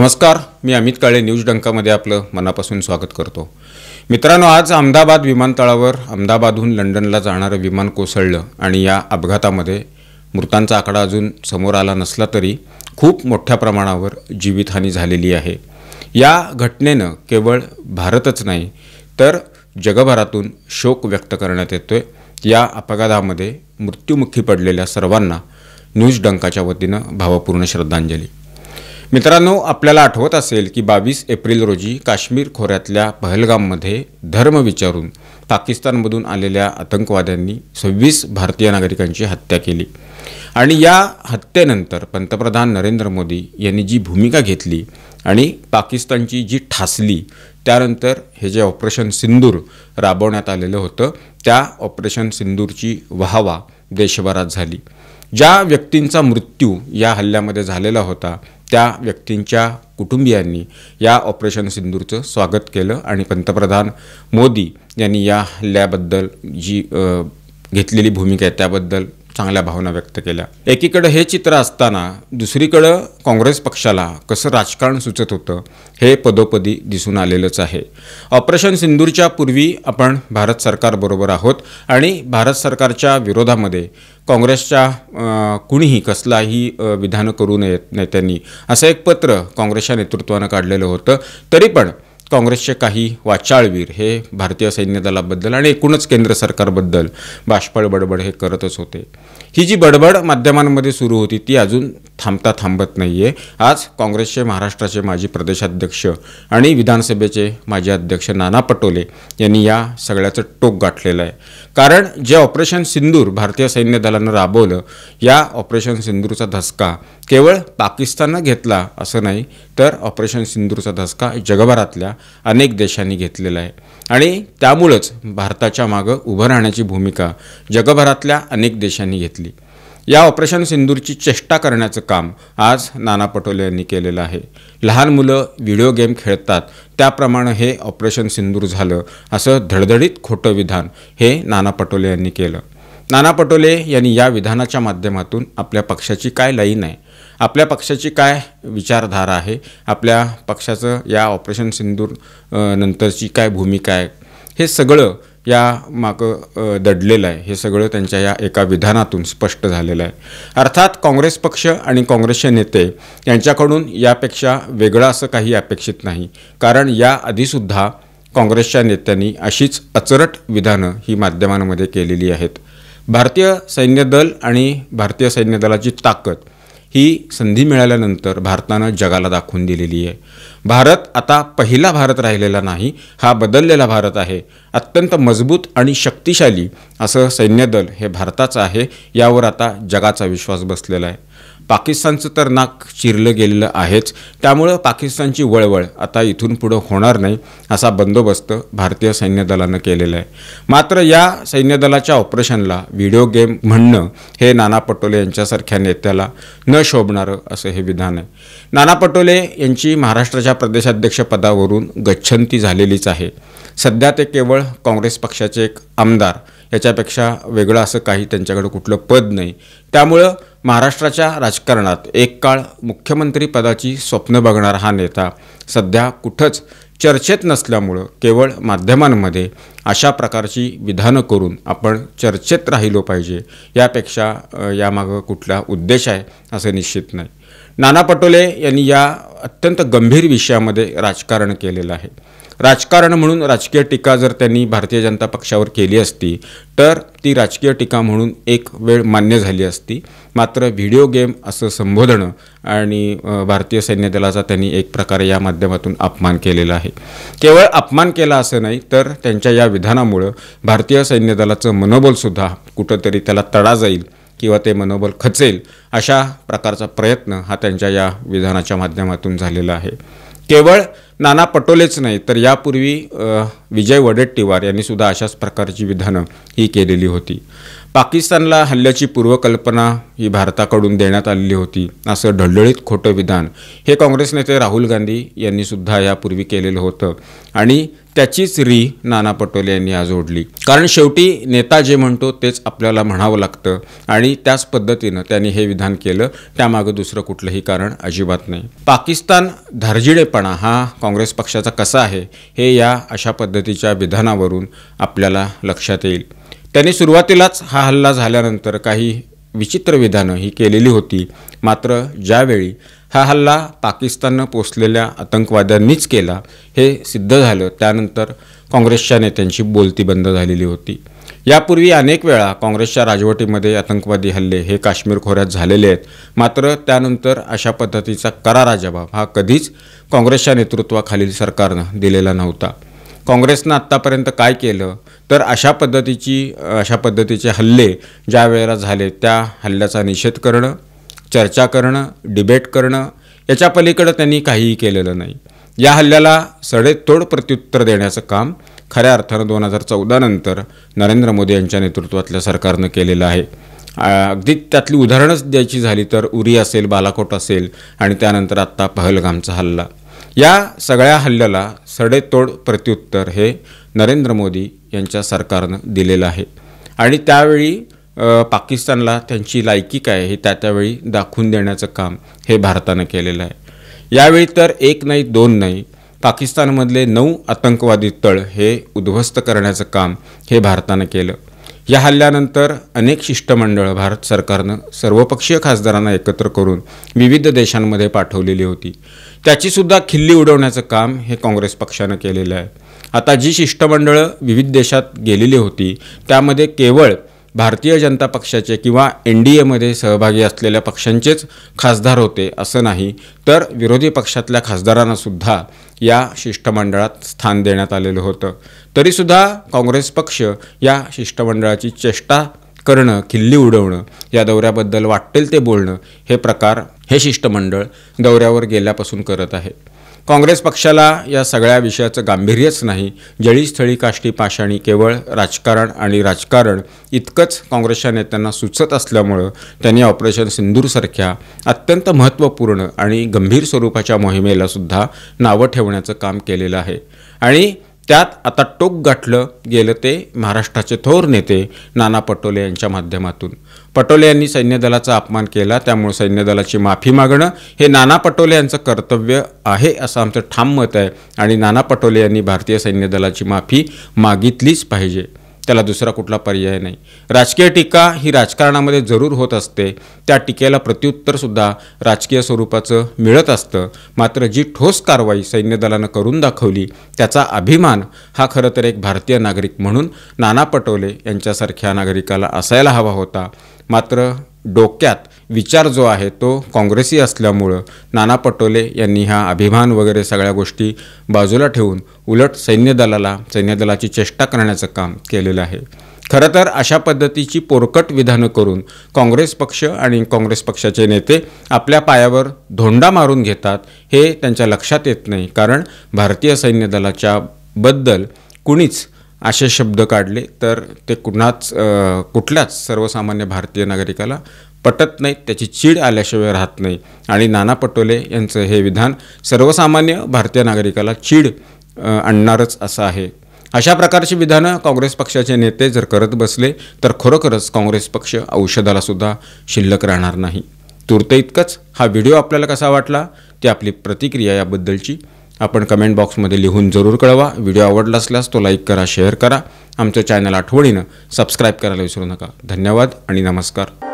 नमस्कार, मी अमित काळे न्यूज डंकामध्ये आपलं मनापासून स्वागत करतो। मित्रांनो, आज अहमदाबाद विमानतळावर अहमदाबादहून लंडनला जाणारं विमान कोसळलं आणि या अपघातामध्ये मृतांचा आकडा अजून समोर आला नसला तरी खूप मोठ्या प्रमाणावर जीवितहानी झालेली आहे। या घटनेनं केवळ भारतच नाही तर जगभरातून शोक व्यक्त करण्यात येतोय। या अपघातामध्ये मृत्युमुखी पडलेल्या सर्वांना न्यूज डंकाच्या वतीनं भावपूर्ण श्रद्धांजली। मित्रांनो, आपल्याला आठवत असेल की 22 एप्रिल रोजी काश्मीर खोऱ्यातल्या पहलगाममध्ये धर्म विचारून पाकिस्तानमधून आलेल्या आतंकवाद्यांनी 26 भारतीय नागरिकांची हत्या केली आणि या हत्येनंतर पंतप्रधान नरेंद्र मोदी यांनी जी भूमिका घेतली आणि पाकिस्तानची जी ठासली, त्यानंतर हे जे ऑपरेशन सिंदूर राबवण्यात आलेलं होतं त्या ऑपरेशन सिंदूरची वाहवा देशभरात झाली। ज्या व्यक्तींचा मृत्यू या हल्ल्यामध्ये झालेला होता त्या व्यक्तींच्या कुटुंबियांनी या ऑपरेशन सिंदूरचं स्वागत केलं आणि पंतप्रधान मोदी यांनी या हल्ल्याबद्दल जी घेतलेली भूमिका आहे त्याबद्दल चांगल्या भावना व्यक्त केल्या। एकीकडे हे चित्र असताना दुसरीकडे काँग्रेस पक्षाला कसं राजकारण सुचत होतं हे पदोपदी दिसून आलेलंच आहे। ऑपरेशन सिंदूरच्या पूर्वी आपण भारत सरकारबरोबर आहोत आणि भारत सरकारच्या विरोधामध्ये काँग्रेसच्या कुणीही कसलाही विधान करू नयेत नेत्यांनी असं एक पत्र काँग्रेसच्या नेतृत्वानं काढलेलं होतं। तरी पण काँग्रेसचे काही वाचाळवीर हे भारतीय सैन्य दलाबद्दल आणि एकूणच केंद्र सरकारबद्दल बाष्पळ बडबड हे करतच होते। ही जी बडबड माध्यमांमध्ये सुरू होती ती अजून थांबत नाहीये। आज काँग्रेसचे महाराष्ट्राचे माजी प्रदेशाध्यक्ष आणि विधानसभेचे माजी अध्यक्ष नाना पटोले यांनी या सगळ्याचं टोक गाठलेलं आहे। कारण जे ऑपरेशन सिंदूर भारतीय सैन्य दलानं राबवलं, या ऑपरेशन सिंदूरचा धसका केवळ पाकिस्ताननं घेतला असं नाही तर ऑपरेशन सिंदूरचा धसका जगभरातल्या अनेक देशांनी घेतलेला आहे आणि त्यामुळेच भारताच्या मागे उभं राहण्याची भूमिका जगभरातल्या अनेक देशांनी घेतली। या ऑपरेशन सिंदूरची चेष्टा करण्याचं काम आज नाना पटोले यांनी केलेलं आहे। लहान मुलं व्हिडिओ गेम खेळतात त्याप्रमाणे हे ऑपरेशन सिंदूर झालं असं धडधडीत खोटं विधान हे नाना पटोले यांनी केलं। नाना पटोले यांनी या विधानाच्या माध्यमातून आपल्या पक्षाची काय लाईन आहे, आपल्या पक्षाची काय विचारधारा आहे, आपल्या पक्षाचं या ऑपरेशन सिंदूर नंतरची काय भूमिका आहे, हे सगळं या मागं दडलेलं आहे। हे सगळं त्यांच्या या एका विधानातून स्पष्ट झालेलं आहे। अर्थात काँग्रेस पक्ष आणि काँग्रेसचे नेते यांच्याकडून यापेक्षा वेगळं असं काही अपेक्षित नाही, कारण या आधीसुद्धा काँग्रेसच्या नेत्यांनी अशीच अचरट विधानं ही माध्यमांमध्ये केलेली आहेत। भारतीय सैन्य दल आणि भारतीय सैन्य दलाची ताकद ही संधी मिळाल्यानंतर भारतानं जगाला दाखवून दिलेली आहे। भारत आता पहिला भारत राहिलेला नाही, हा बदललेला भारत आहे। अत्यंत मजबूत आणि शक्तिशाली असं सैन्य दल हे भारताचं आहे, यावर आता जगाचा विश्वास बसलेला आहे। पाकिस्तानचं तर नाक चिरलं गेलेलं आहेच, त्यामुळं पाकिस्तानची वळवळ आता इथून पुढं होणार नाही असा बंदोबस्त भारतीय सैन्य दलानं केलेला आहे। मात्र या सैन्य दलाच्या ऑपरेशनला व्हिडिओ गेम म्हणणं हे नाना पटोले यांच्यासारख्या नेत्याला न शोभणारं असं हे विधान आहे। नाना पटोले यांची महाराष्ट्राच्या प्रदेशाध्यक्ष पदावरून गच्छंती झालेलीच आहे। सध्या ते केवळ काँग्रेस पक्षाचे एक आमदार, याच्यापेक्षा वेगळं असं काही त्यांच्याकडे कुठलं पद नाही। त्यामुळं महाराष्ट्राच्या राजकारणात एक काळ मुख्यमंत्री पदाची स्वप्न बघणारा हा नेता सध्या कुठंच चर्चेत नसल्यामुळं केवळ माध्यमांमध्ये अशा प्रकारची विधानं करून आपण चर्चेत राहिलो पाहिजे, यापेक्षा यामागं कुठला उद्देश आहे असं निश्चित नाही। नाना पटोले यांनी या अत्यंत गंभीर विषयामध्ये राजकारण केलेलं आहे। राजकारण म्हणून राजकीय टीका जर त्यांनी भारतीय जनता पक्षावर केली असती तर ती राजकीय टीका म्हणून एक वेळ मान्य झाली असती। मात्र व्हिडिओ गेम असं संबोधणं आणि भारतीय सैन्य दलाचा त्यांनी एक प्रकारे या माध्यमातून अपमान केलेला आहे। केवळ अपमान केला असं नाही तर त्यांच्या या विधानामुळं भारतीय सैन्य दलाचं मनोबलसुद्धा कुठंतरी त्याला तडा जाईल किंवा ते मनोबल खचेल अशा प्रकारचा प्रयत्न हा त्यांच्या या विधानाच्या माध्यमातून झालेला आहे। केवळ नाना पटोलेच नाही तर यापूर्वी विजय वडेट्टीवार यांनी सुद्धा अशाच प्रकारची विधानं ही केलेली होती। पाकिस्तानला हल्ल्याची पूर्वकल्पना ही भारताकडून देण्यात आलेली होती असं ढळढळीत खोटं विधान हे काँग्रेस नेते राहुल गांधी यांनी सुद्धा यापूर्वी केलेलं होतं आणि त्याचीच नाना पटोले यांनी आज ओढली। कारण शेवटी नेता जे म्हणतो तेच आपल्याला म्हणावं लागतं आणि त्याच पद्धतीनं त्यांनी हे विधान केलं, त्यामागं दुसरं कुठलंही कारण अजिबात नाही। पाकिस्तान धार्जिडेपणा हा काँग्रेस पक्षाचा कसा आहे हे या अशा पद्धतीच्या विधानावरून आपल्याला लक्षात येईल। त्यांनी सुरुवातीलाच हा हल्ला झाल्यानंतर काही विचित्र विधानं ही केलेली होती, मात्र ज्यावेळी हा हल्ला पाकिस्ताननं पोचलेल्या आतंकवाद्यांनीच केला हे सिद्ध झालं त्यानंतर काँग्रेसच्या नेत्यांची बोलती बंद झालेली होती। यापूर्वी अनेक वेळा काँग्रेसच्या राजवटीमध्ये आतंकवादी हल्ले हे काश्मीर खोऱ्यात झालेले आहेत, मात्र त्यानंतर अशा पद्धतीचा करारा जबाब हा कधीच काँग्रेसच्या नेतृत्वाखालील सरकारनं दिलेला नव्हता। काँग्रेसनं आत्तापर्यंत काय केलं तर अशा पद्धतीचे हल्ले ज्या वेळेला झाले त्या हल्ल्याचा निषेध करणं, चर्चा करणं, डिबेट करणं, याच्या पलीकडे त्यांनी काहीही केलेलं नाही। या हल्ल्याला सडेतोड प्रत्युत्तर देण्याचं काम खऱ्या अर्थानं 2014 नंतर नरेंद्र मोदी यांच्या नेतृत्वातल्या सरकारनं केलेलं आहे। अगदी त्यातली उदाहरणच द्यायची झाली तर उरी असेल, बालाकोट असेल आणि त्यानंतर आत्ता पहलगामचा हल्ला, या सगळ्या हल्ल्याला सडेतोड प्रत्युत्तर हे नरेंद्र मोदी यांच्या सरकारनं दिलेलं आहे आणि त्यावेळी पाकिस्तानला त्यांची लायकी काय हे त्यावेळी दाखवून देण्याचं काम हे भारतानं केलेलं आहे। यावेळी तर एक नाही दोन नाही, पाकिस्तानमधले 9 आतंकवादी तळ हे उद्ध्वस्त करण्याचं काम हे भारतानं केलं। या हल्ल्यानंतर अनेक शिष्टमंडळं भारत सरकारनं सर्वपक्षीय खासदारांना एकत्र करून विविध देशांमध्ये पाठवलेली होती, त्याचीसुद्धा खिल्ली उडवण्याचं काम हे काँग्रेस पक्षानं केलेलं आहे। आता जी शिष्टमंडळं विविध देशात गेलेली होती त्यामध्ये केवळ भारतीय जनता पक्षाचे किंवा NDAमध्ये सहभागी असलेल्या पक्षांचेच खासदार होते असं नाही, तर विरोधी पक्षातल्या खासदारांनासुद्धा या शिष्टमंडळात स्थान देण्यात आलेलं होतं। तरीसुद्धा काँग्रेस पक्ष या शिष्टमंडळाची चेष्टा करणं, खिल्ली उडवणं, या दौऱ्याबद्दल वाटेल ते बोलणं हे प्रकार हे शिष्टमंडळ दौऱ्यावर गेल्यापासून करत आहे। काँग्रेस पक्षाला या सगळ्या विषयाचं गांभीर्यच नाही, जळीस्थळी काष्टी पाषाणी केवळ राजकारण इतकंच काँग्रेसच्या नेत्यांना सुचत असल्यामुळं त्यांनी ऑपरेशन सिंदूरसारख्या अत्यंत महत्त्वपूर्ण आणि गंभीर स्वरूपाच्या मोहिमेलासुद्धा नावं ठेवण्याचं काम केलेलं आहे आणि त्यात आता टोक गाठलं गेलं ते महाराष्ट्राचे थोर नेते नाना पटोले यांच्या माध्यमातून। पटोले यांनी सैन्य दलाचा अपमान केला, त्यामुळे सैन्य दलाची माफी मागणं हे नाना पटोले यांचं कर्तव्य आहे असं आमचं ठाम मत आहे आणि नाना पटोले यांनी भारतीय सैन्य दलाची माफी मागितलीच पाहिजे, त्याला दुसरा कुठला पर्याय नाही। राजकीय टीका ही राजकारणामध्ये जरूर होत असते, त्या टीकेला प्रत्युत्तरसुद्धा राजकीय स्वरूपाचं मिळत असतं, मात्र जी ठोस कारवाई सैन्य दलानं करून दाखवली त्याचा अभिमान हा खरं तर एक भारतीय नागरिक म्हणून नाना पटोले यांच्यासारख्या नागरिकाला असायला हवा होता। मात्र डोक्यात विचार जो आहे तो काँग्रेसी असल्यामुळं नाना पटोले यांनी हा अभिमान वगैरे सगळ्या गोष्टी बाजूला ठेवून उलट सैन्य दलाची चेष्टा करण्याचं काम केलेलं आहे। खरं तर अशा पद्धतीची पोरकट विधानं करून काँग्रेस पक्ष आणि काँग्रेस पक्षाचे नेते आपल्या पायावर धोंडा मारून घेतात हे त्यांच्या लक्षात येत नाही, कारण भारतीय सैन्य दलाच्या बद्दल कुणीच असे शब्द काढले तर ते कुठल्याच सर्वसामान्य भारतीय नागरिकाला पटत नाहीत, त्याची चीड आल्याशिवाय राहत नाही आणि नाना पटोले यांचं हे विधान सर्वसामान्य भारतीय नागरिकाला चीड आणणारच असं आहे। अशा प्रकारची विधानं काँग्रेस पक्षाचे नेते जर करत बसले तर खरोखरच काँग्रेस पक्ष औषधालासुद्धा शिल्लक राहणार नाही। तूर्त इतकंच। हा व्हिडिओ आपल्याला कसा वाटला ती आपली प्रतिक्रिया याबद्दलची आपण कमेंट बॉक्समध्ये लिहून जरूर कळवा। व्हिडिओ आवडला असल्यास तो लाईक करा, शेअर करा, आमचं चॅनल आठवणीनं सबस्क्राईब करायला विसरू नका। धन्यवाद आणि नमस्कार।